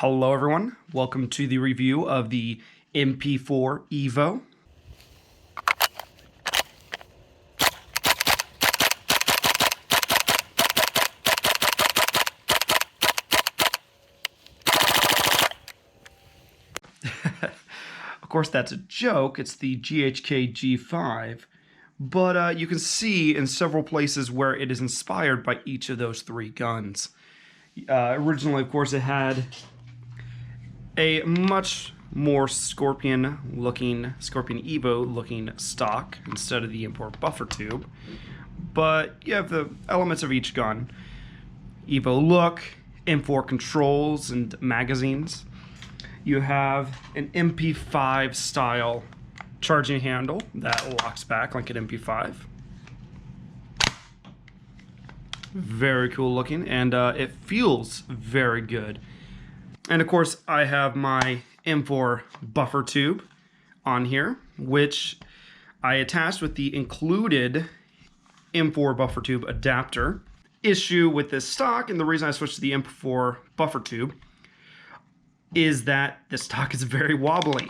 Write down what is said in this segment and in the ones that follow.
Hello everyone, welcome to the review of the MP4 Evo. Of course that's a joke, it's the GHK G5, but you can see in several places where it is inspired by each of those three guns. Originally, of course, it had a much more Scorpion Evo looking stock instead of the import buffer tube, but you have the elements of each gun. Evo look, M4 controls and magazines. You have an MP5 style charging handle that locks back like an MP5. Very cool looking, and it feels very good. And of course, I have my M4 buffer tube on here, which I attached with the included M4 buffer tube adapter. Issue with this stock, and the reason I switched to the M4 buffer tube, is that the stock is very wobbly.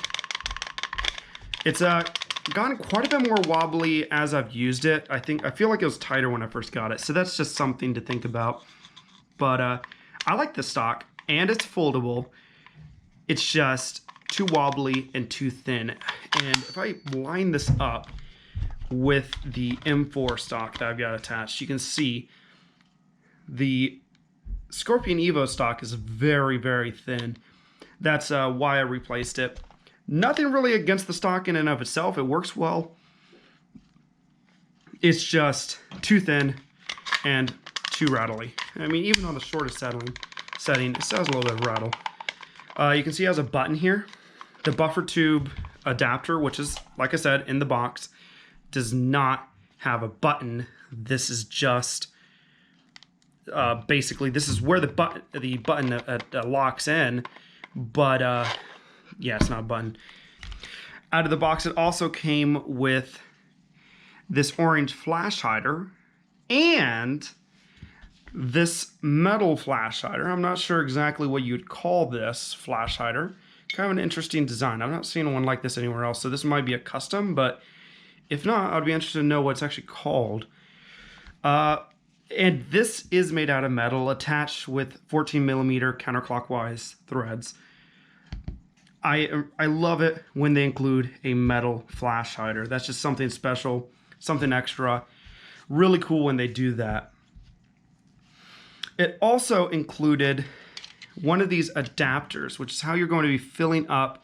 It's gotten quite a bit more wobbly as I've used it. I feel like it was tighter when I first got it, so that's just something to think about. But I like the stock, and it's foldable. It's just too wobbly and too thin. And if I line this up with the M4 stock that I've got attached, you can see the Scorpion Evo stock is very, very thin. That's why I replaced it. Nothing really against the stock in and of itself. It works well. It's just too thin and too rattly. I mean, even on the shortest setting, it still has a little bit of rattle. You can see it has a button here. The buffer tube adapter, which is, like I said, in the box, does not have a button. This is just basically, this is where the button locks in, but yeah, it's not a button. Out of the box, it also came with this orange flash hider and this metal flash hider. I'm not sure exactly what you'd call this flash hider. Kind of an interesting design. I've not seen one like this anywhere else, so this might be a custom, but if not, I'd be interested to know what it's actually called. And this is made out of metal, attached with 14mm counterclockwise threads. I love it when they include a metal flash hider. That's just something special, something extra. Really cool when they do that. It also included one of these adapters, which is how you're going to be filling up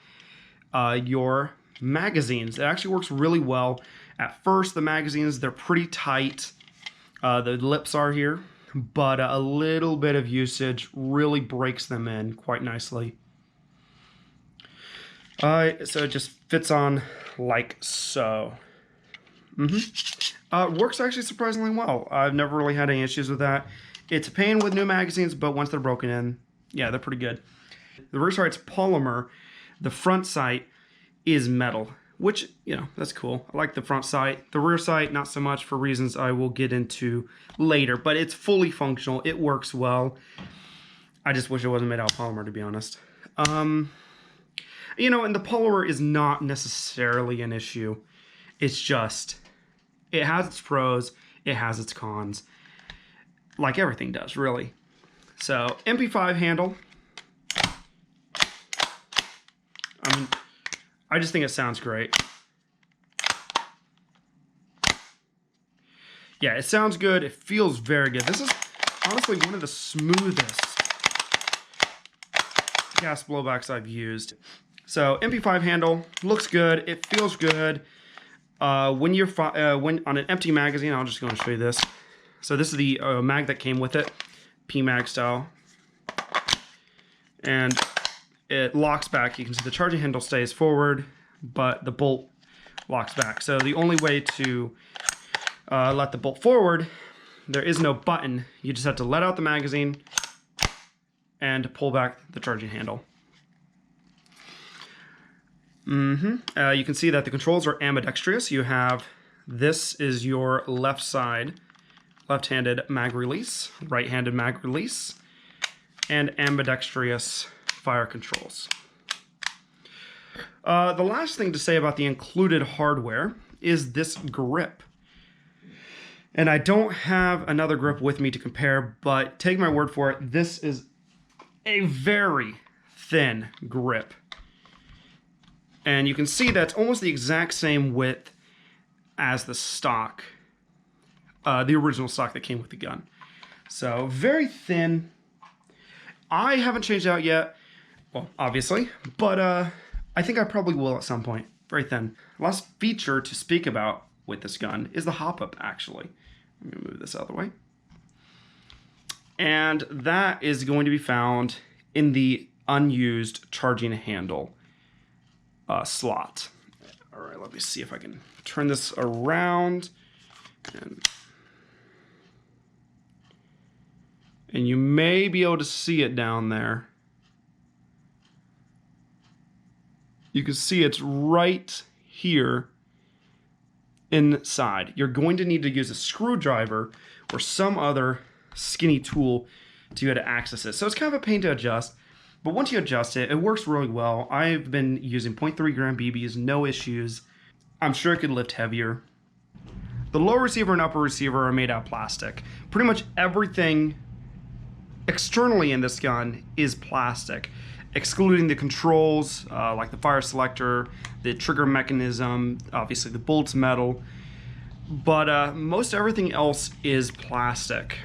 your magazines. It actually works really well. At first, the magazines, they're pretty tight. The lips are here, but a little bit of usage really breaks them in quite nicely. So it just fits on like so. Works actually surprisingly well. I've never really had any issues with that. It's a pain with new magazines, but once they're broken in, yeah, they're pretty good. The rear sight's polymer. The front sight is metal, which, you know, that's cool. I like the front sight. The rear sight, not so much, for reasons I will get into later, but it's fully functional. It works well. I just wish it wasn't made out of polymer, to be honest. You know, and the polymer is not necessarily an issue. It's just, it has its pros, it has its cons. Like everything does, really. So, MP5 handle. I mean, I just think it sounds great. Yeah, it sounds good. It feels very good. This is honestly one of the smoothest gas blowbacks I've used. So, MP5 handle looks good. It feels good. When on an empty magazine, I'll just go and show you this. So this is the mag that came with it, PMag style, and it locks back. You can see the charging handle stays forward, but the bolt locks back. So the only way to let the bolt forward, there is no button. You just have to let out the magazine and pull back the charging handle. You can see that the controls are ambidextrous. You have, this is your left side, left-handed mag release, right-handed mag release, and ambidextrous fire controls. The last thing to say about the included hardware is this grip. And I don't have another grip with me to compare, but take my word for it, this is a very thin grip. And you can see that's almost the exact same width as the stock, the original stock that came with the gun. So very thin. I haven't changed it out yet, well, obviously, but I think I probably will at some point. Very thin. Last feature to speak about with this gun is the hop-up, actually. I'm going to move this out of the way. And that is going to be found in the unused charging handle slot. All right, let me see if I can turn this around. And you may be able to see it down there. You can see it's right here inside. You're going to need to use a screwdriver or some other skinny tool to be able to access it. So it's kind of a pain to adjust, but once you adjust it, it works really well. I've been using 0.3 gram BBs, no issues. I'm sure it could lift heavier. The lower receiver and upper receiver are made out of plastic. Pretty much everything externally in this gun is plastic, excluding the controls, like the fire selector, the trigger mechanism, obviously the bolt's metal, but most everything else is plastic.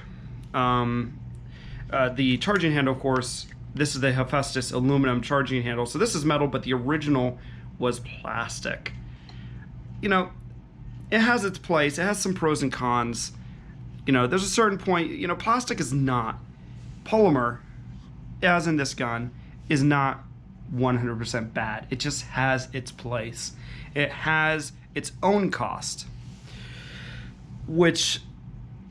The charging handle, of course, this is the Hephaestus aluminum charging handle, so this is metal, but the original was plastic. You know, it has its place, it has some pros and cons. You know, there's a certain point, you know, plastic is not, polymer, as in this gun, is not 100% bad. It just has its place. It has its own cost, which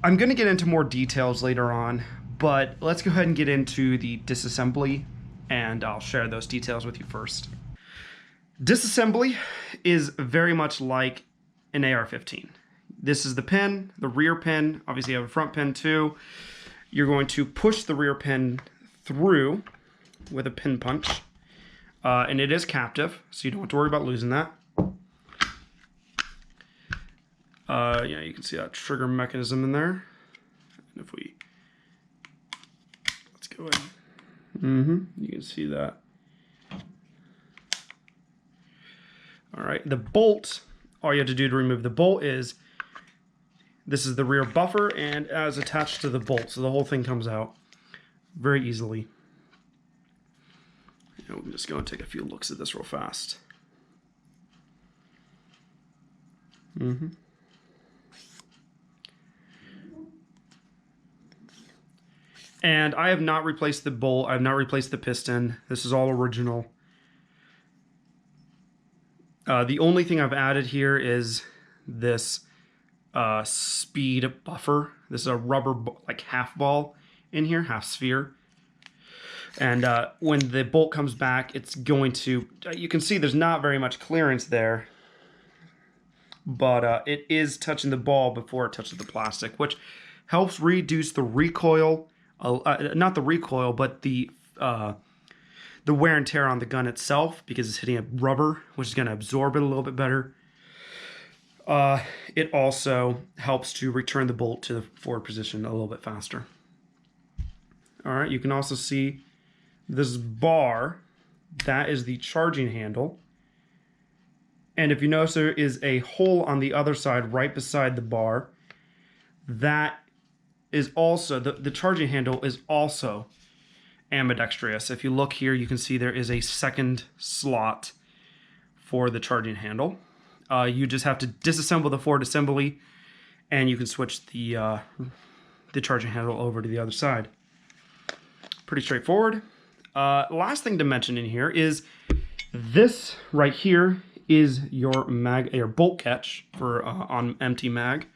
I'm going to get into more details later on, but let's go ahead and get into the disassembly, and I'll share those details with you first. Disassembly is very much like an AR-15. This is the pin, the rear pin. Obviously you have a front pin too. You're going to push the rear pin through with a pin punch, and it is captive, so you don't have to worry about losing that. Yeah, you can see that trigger mechanism in there. And if we, let's go ahead. You can see that. All right, the bolt, all you have to do to remove the bolt is, this is the rear buffer and as attached to the bolt, so the whole thing comes out very easily. And we'll just go and take a few looks at this real fast. And I have not replaced the bolt. I have not replaced the piston. This is all original. The only thing I've added here is this speed buffer. This is a rubber like half ball in here, half sphere. And when the bolt comes back, it's going to, you can see there's not very much clearance there, but it is touching the ball before it touches the plastic, which helps reduce the recoil, not the recoil, but the wear and tear on the gun itself, because it's hitting a rubber, which is going to absorb it a little bit better. It also helps to return the bolt to the forward position a little bit faster. All right, you can also see this bar, that is the charging handle. And if you notice, there is a hole on the other side right beside the bar. That is also, the charging handle is also ambidextrous. If you look here, you can see there is a second slot for the charging handle. You just have to disassemble the forward assembly, and you can switch the charging handle over to the other side. Pretty straightforward. Last thing to mention in here is this right here is your bolt catch for on empty mag.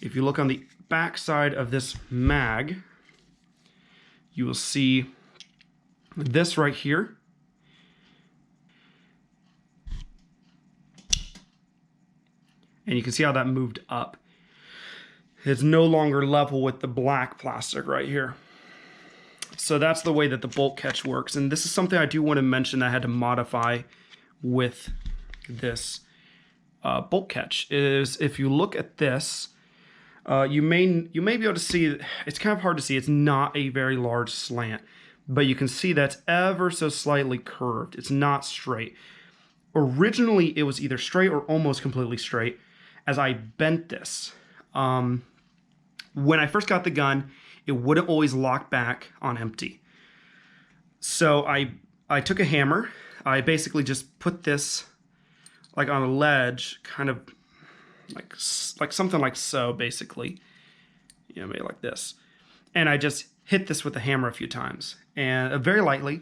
If you look on the back side of this mag, you will see this right here. And you can see how that moved up. It's no longer level with the black plastic right here. So that's the way that the bolt catch works. And this is something I do want to mention that I had to modify with this bolt catch. Is if you look at this, you may be able to see, it's kind of hard to see, it's not a very large slant, but you can see that's ever so slightly curved. It's not straight. Originally, it was either straight or almost completely straight. As I bent this, when I first got the gun, it wouldn't always lock back on empty. So I took a hammer. I basically just put this like on a ledge, kind of like something like so, basically. You know, maybe like this. And I just hit this with the hammer a few times, and very lightly.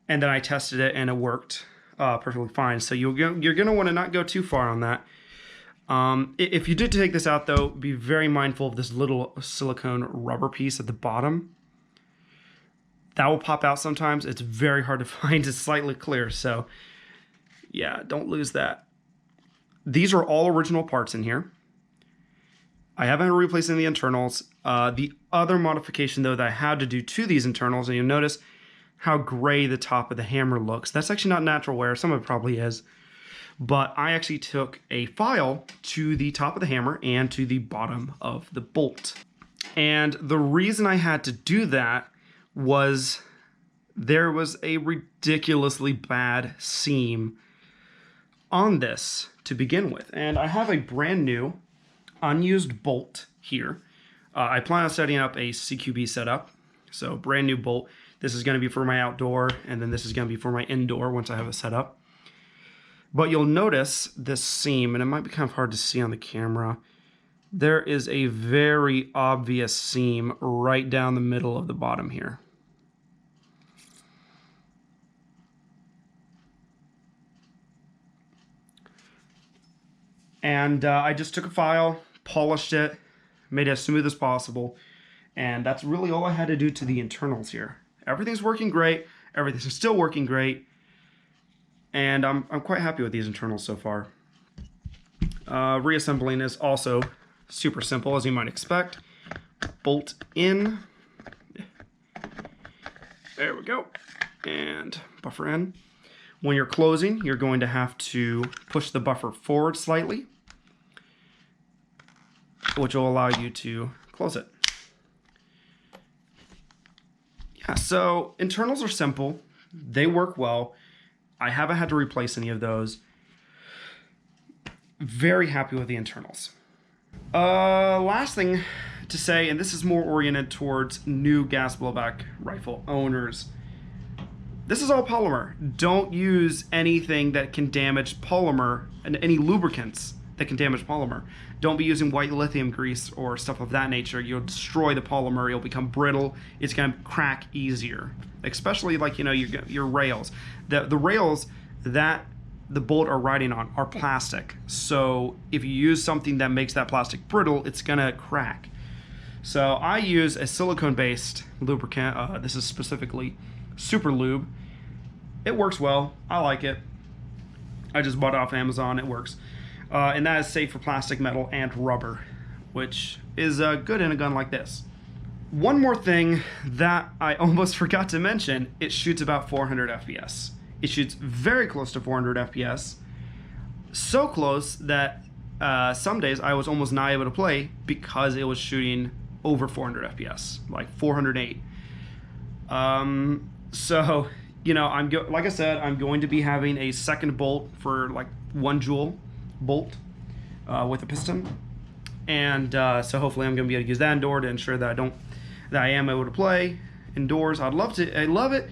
And then I tested it, and it worked perfectly fine. So you're gonna want to not go too far on that. If you did take this out, though, be very mindful of this little silicone rubber piece at the bottom. That will pop out sometimes. It's very hard to find. It's slightly clear, so yeah, don't lose that. These are all original parts in here. I haven't replaced any of the internals. The other modification, though, that I had to do to these internals, and you'll notice how gray the top of the hammer looks. That's actually not natural wear. Some of it probably is. But I actually took a file to the top of the hammer and to the bottom of the bolt. And the reason I had to do that was there was a ridiculously bad seam on this to begin with. And I have a brand new unused bolt here. I plan on setting up a CQB setup. So brand new bolt. This is going to be for my outdoor, and then this is going to be for my indoor once I have it set up. But you'll notice this seam, and it might be kind of hard to see on the camera. There is a very obvious seam right down the middle of the bottom here. And I just took a file, polished it, made it as smooth as possible, and that's really all I had to do to the internals here. Everything's working great, everything's still working great, and I'm quite happy with these internals so far. Reassembling is also super simple, as you might expect. Bolt in. There we go. And buffer in. When you're closing, you're going to have to push the buffer forward slightly, which will allow you to close it. Yeah, so internals are simple. They work well. I haven't had to replace any of those. Very happy with the internals. Last thing to say, and this is more oriented towards new gas blowback rifle owners. This is all polymer. Don't use anything that can damage polymer, and any lubricants that can damage polymer. Don't be using white lithium grease or stuff of that nature. You'll destroy the polymer. It'll become brittle. It's going to crack easier, especially like, you know, your rails. The rails that the bolt are riding on are plastic. So if you use something that makes that plastic brittle, it's going to crack. So I use a silicone-based lubricant. This is specifically Super Lube. It works well. I like it. I just bought it off Amazon. It works. And that is safe for plastic, metal, and rubber, which is good in a gun like this. One more thing that I almost forgot to mention, it shoots about 400 FPS. It shoots very close to 400 FPS. So close that some days I was almost not able to play because it was shooting over 400 FPS, like 408. So, you know, like I said, I'm going to be having a second bolt for like 1 joule bolt with a piston, and so hopefully I'm going to be able to use that indoor to ensure that I am able to play indoors. I'd love it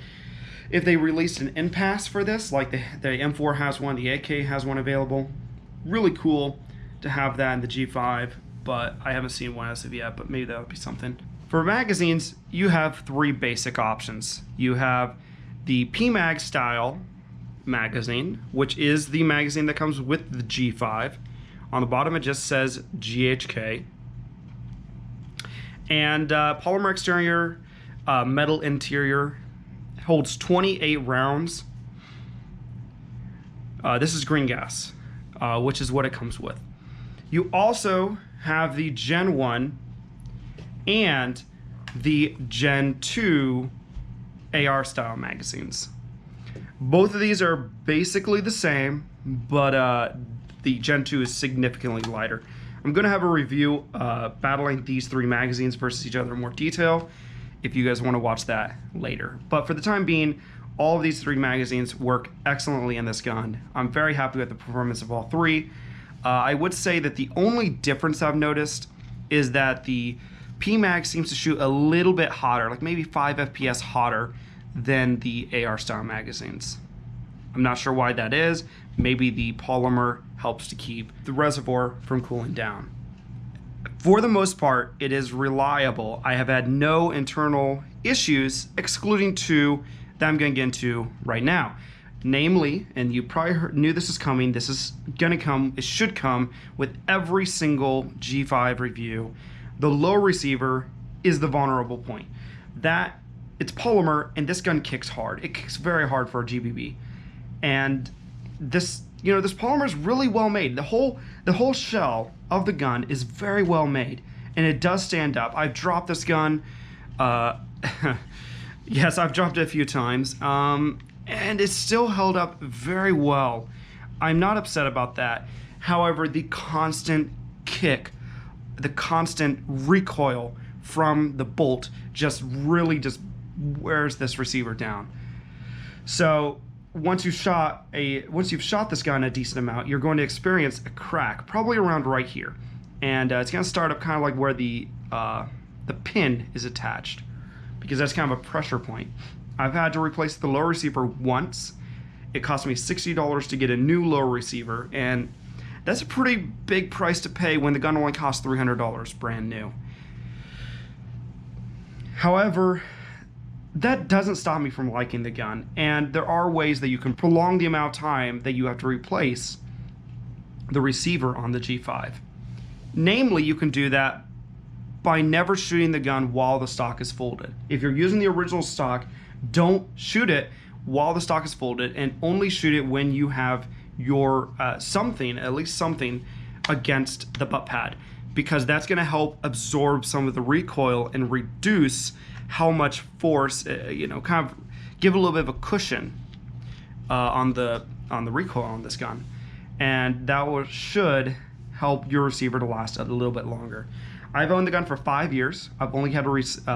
if they released an in-pass for this, like the M4 has one, the AK has one available. Really cool to have that in the G5, but I haven't seen one as of yet, but maybe that would be something. For magazines, you have 3 basic options. You have the PMag style magazine, which is the magazine that comes with the G5. On the bottom it just says GHK. And polymer exterior, metal interior, holds 28 rounds. This is green gas, which is what it comes with. You also have the Gen 1 and the Gen 2 AR style magazines. Both of these are basically the same, but the Gen 2 is significantly lighter. I'm going to have a review battling these three magazines versus each other in more detail if you guys want to watch that later. But for the time being, all of these three magazines work excellently in this gun. I'm very happy with the performance of all three. I would say that the only difference I've noticed is that the PMag seems to shoot a little bit hotter, like maybe 5 FPS hotter than the AR style magazines. I'm not sure why that is. Maybe the polymer helps to keep the reservoir from cooling down. For the most part, it is reliable. I have had no internal issues, excluding two that I'm going to get into right now. Namely, and you probably knew this is coming, this is going to come, it should come with every single G5 review. The low receiver is the vulnerable point. That, it's polymer, and this gun kicks hard. It kicks very hard for a GBB. And this, you know, this polymer is really well made. The whole shell of the gun is very well made, and it does stand up. I've dropped this gun. Yes, I've dropped it a few times, and it's still held up very well. I'm not upset about that. However, the constant kick, the constant recoil from the bolt just really just wears this receiver down. So once you've shot this gun a decent amount, you're going to experience a crack, probably around right here, and it's going to start up kind of like where the pin is attached, because that's kind of a pressure point. I've had to replace the low receiver once. It cost me $60 to get a new low receiver, and that's a pretty big price to pay when the gun only costs $300 brand new. However, that doesn't stop me from liking the gun, and there are ways that you can prolong the amount of time that you have to replace the receiver on the G5. Namely, you can do that by never shooting the gun while the stock is folded. If you're using the original stock, don't shoot it while the stock is folded, and only shoot it when you have your something, at least something, against the butt pad, because that's going to help absorb some of the recoil and reduce how much force, you know, kind of give a little bit of a cushion on the recoil on this gun, and that should help your receiver to last a little bit longer. I've owned the gun for 5 years. I've only had to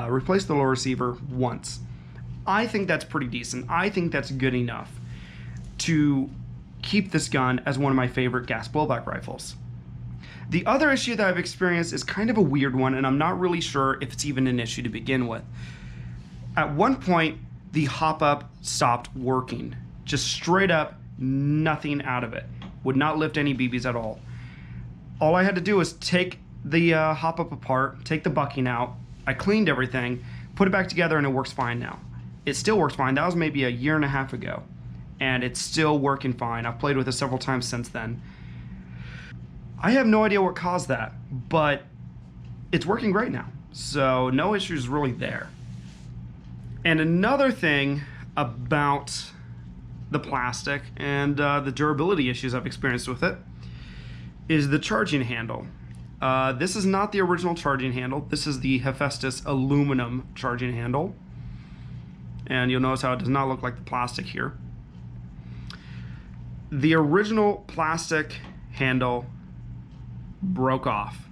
replace the low receiver once. I think that's pretty decent. I think that's good enough to keep this gun as one of my favorite gas blowback rifles. The other issue that I've experienced is kind of a weird one, and I'm not really sure if it's even an issue to begin with. At one point, the hop-up stopped working. Just straight up, nothing out of it. Would not lift any BBs at all. All I had to do was take the hop-up apart, take the bucking out. I cleaned everything, put it back together, and it works fine now. It still works fine. That was maybe a year and a half ago, and it's still working fine. I've played with it several times since then. I have no idea what caused that, but it's working great now, so no issues really there. And another thing about the plastic and the durability issues I've experienced with it is the charging handle. This is not the original charging handle. This is the Hephaestus aluminum charging handle, and you'll notice how it does not look like the plastic here. The original plastic handle broke off.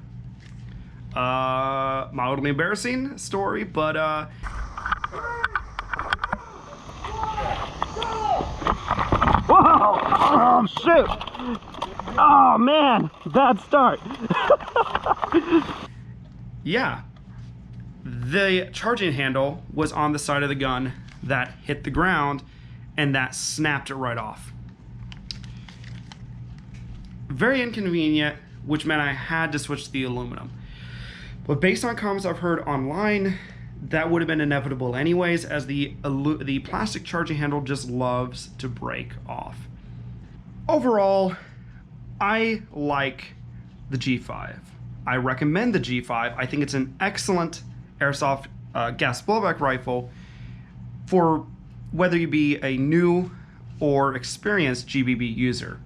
Mildly embarrassing story, but whoa! Oh shoot! Oh man, bad start. Yeah, the charging handle was on the side of the gun that hit the ground, and that snapped it right off. Very inconvenient, which meant I had to switch to the aluminum. But based on comments I've heard online, that would have been inevitable anyways, as the plastic charging handle just loves to break off. Overall, I like the G5. I recommend the G5. I think it's an excellent airsoft gas blowback rifle for whether you be a new or experienced GBB user.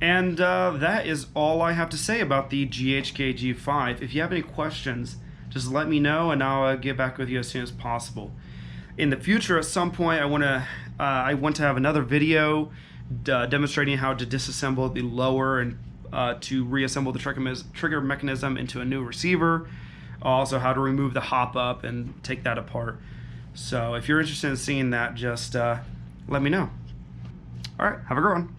And that is all I have to say about the GHK G5. If you have any questions, just let me know and I'll get back with you as soon as possible. In the future, at some point, I want to have another video demonstrating how to disassemble the lower and to reassemble the trigger mechanism into a new receiver. Also, how to remove the hop up and take that apart. So if you're interested in seeing that, just let me know. All right, have a good one.